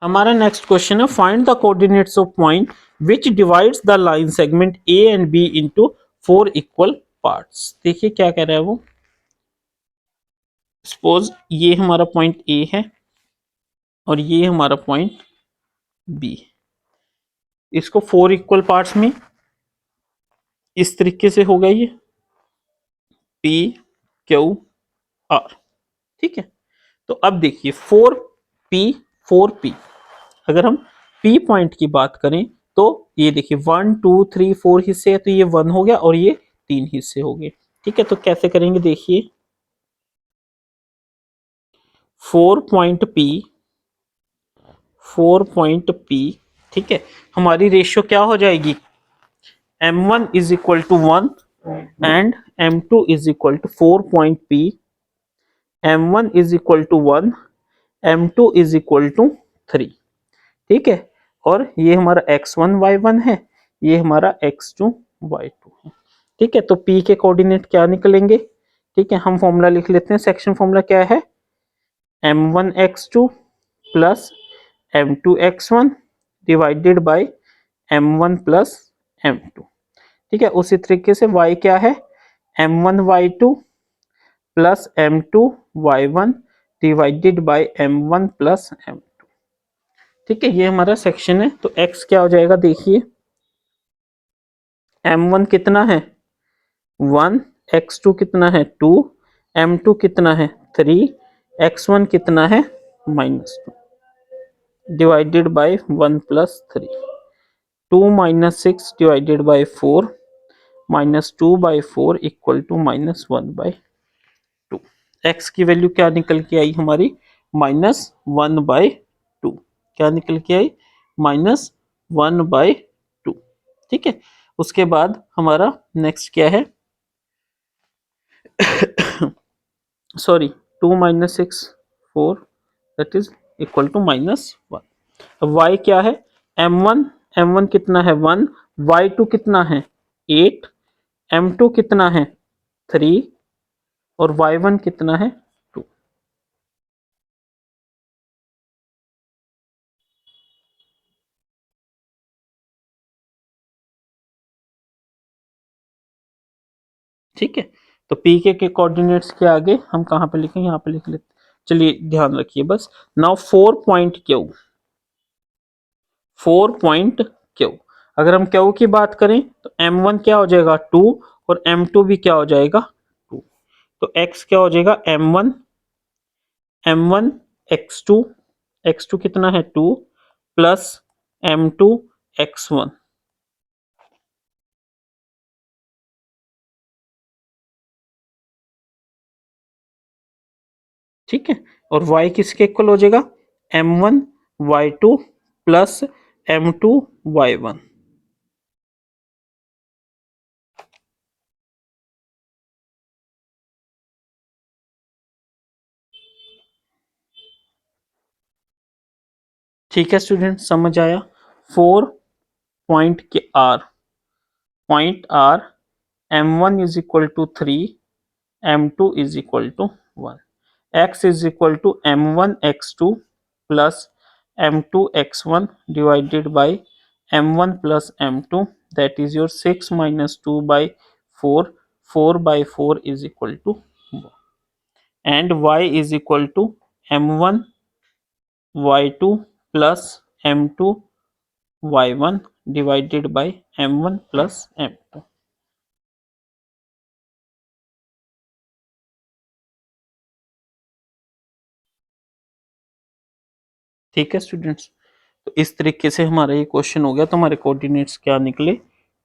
हमारा next question है find the coordinates of point which divides the line segment A and B into 4 equal parts. देखिए क्या कह रहा है वो। सपोज ये हमारा पॉइंट ए है और ये हमारा पॉइंट बी। इसको 4 इक्वल पार्ट्स में इस तरीके से होगा ये पी क्यू आर। ठीक है, तो अब देखिए 4 पी अगर हम पी पॉइंट की बात करें तो ये देखिए 1 2 3 4 हिस्से है, तो ये 1 हो गया और ये 3 हिस्से हो गए। ठीक है, तो कैसे करेंगे देखिए 4 पॉइंट पी। ठीक है, हमारी रेशियो क्या हो जाएगी m1 is equal to 1 and m2 is equal to 4 point P. m1 is equal to 1, m2 is equal to 3। ठीक है, और ये हमारा x1 y1 है, ये हमारा x2 y2 है। ठीक है, तो p के कोऑर्डिनेट क्या निकलेंगे। ठीक है, हम फॉर्मूला लिख लेते हैं। सेक्शन फॉर्मूला क्या है m1x2 plus m2x1 divided by m1 plus m2। ठीक है, उसी तरीके से y क्या है m1y2 plus m2y1 divided by m1 plus m2। ठीक है, ये हमारा सेक्शन है। तो x क्या हो जाएगा देखिए m1 कितना है 1, x2 कितना है 2, m2 कितना है 3, x1 कितना है -2 divided by 1 plus 3। 2 minus 6 divided by 4 -2 by 4 equal to -1 by 2। x की वैल्यू क्या निकल के आई हमारी -1 बाय 2। क्या निकल के आई -1 बाय 2। ठीक है, उसके बाद हमारा नेक्स्ट क्या है sorry 2 minus 6 4 that is equal to -1। अब y क्या है m1 कितना है 1, y2 कितना है 8, m2 कितना है 3 और y1 कितना है 2। ठीक है, तो p के कोऑर्डिनेट्स के आगे हम कहाँ पे लिखें, यहाँ पे लिख लेते। चलिए ध्यान रखिए बस। नाउ 4 पॉइंट क्यू अगर हम क्यू की बात करें तो m1 क्या हो जाएगा 2 और m2 भी क्या हो जाएगा 2। तो x क्या हो जाएगा m1 x2 कितना है 2 प्लस m2 x1। ठीक है, और y किसके इक्वल हो जाएगा m1 y2 plus m2 y1। ठीक है स्टूडेंट, समझ आया। 4 point are m1 is equal to 3, m2 is equal to 1, x is equal to m1 x2 plus m2 x1 divided by m1 plus m2, that is your 6 minus 2 by 4, 4 by 4 is equal to 1, and y is equal to m1 y2 plus m2 y1 divided by m1 plus m2। ठीक है students, तो इस तरीके से हमारा ये question हो गया। तो हमारे कोऑर्डिनेट्स क्या निकले,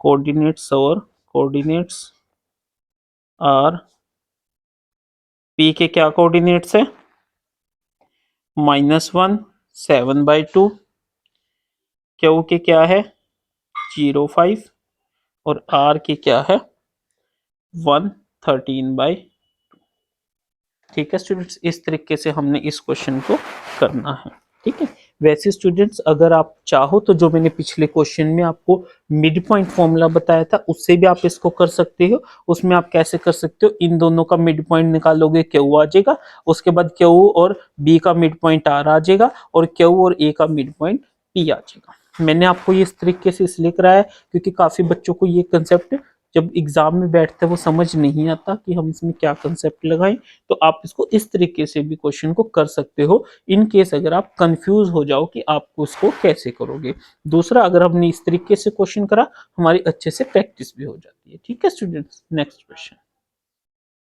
कोऑर्डिनेट्स आर पी के क्या कोऑर्डिनेट्स है -1 7/2, क्यू के क्या है 0 5 और आर के क्या है 1 13/2। ठीक है स्टूडेंट्स, इस तरीके से हमने इस क्वेश्चन को करना है। ठीक है, वैसे स्टूडेंट्स अगर आप चाहो तो जो मैंने पिछले क्वेश्चन में आपको मिड पॉइंट फॉर्मूला बताया था उससे भी आप इसको कर सकते हो। उसमें आप कैसे कर सकते हो, इन दोनों का मिड पॉइंट निकालोगे क्यू आ जाएगा, उसके बाद क्यू और बी का मिड पॉइंट आर आ जाएगा और क्यू और ए का मिड पॉइंट पी आ जाएगा। मैंने आपको ये इस तरीके से इसलिए कराया क्योंकि काफी बच्चों को ये कंसेप्ट जब एग्जाम में बैठते हैं वो समझ नहीं आता कि हम इसमें क्या कंसेप्ट लगाएं। तो आप इसको इस तरीके से भी क्वेश्चन को कर सकते हो इन केस अगर आप कंफ्यूज हो जाओ कि आप उसको कैसे करोगे। दूसरा, अगर हमने इस तरीके से क्वेश्चन करा हमारी अच्छे से प्रैक्टिस भी हो जाती है। ठीक है स्टूडेंट्स, नेक्स्ट क्वेश्चन।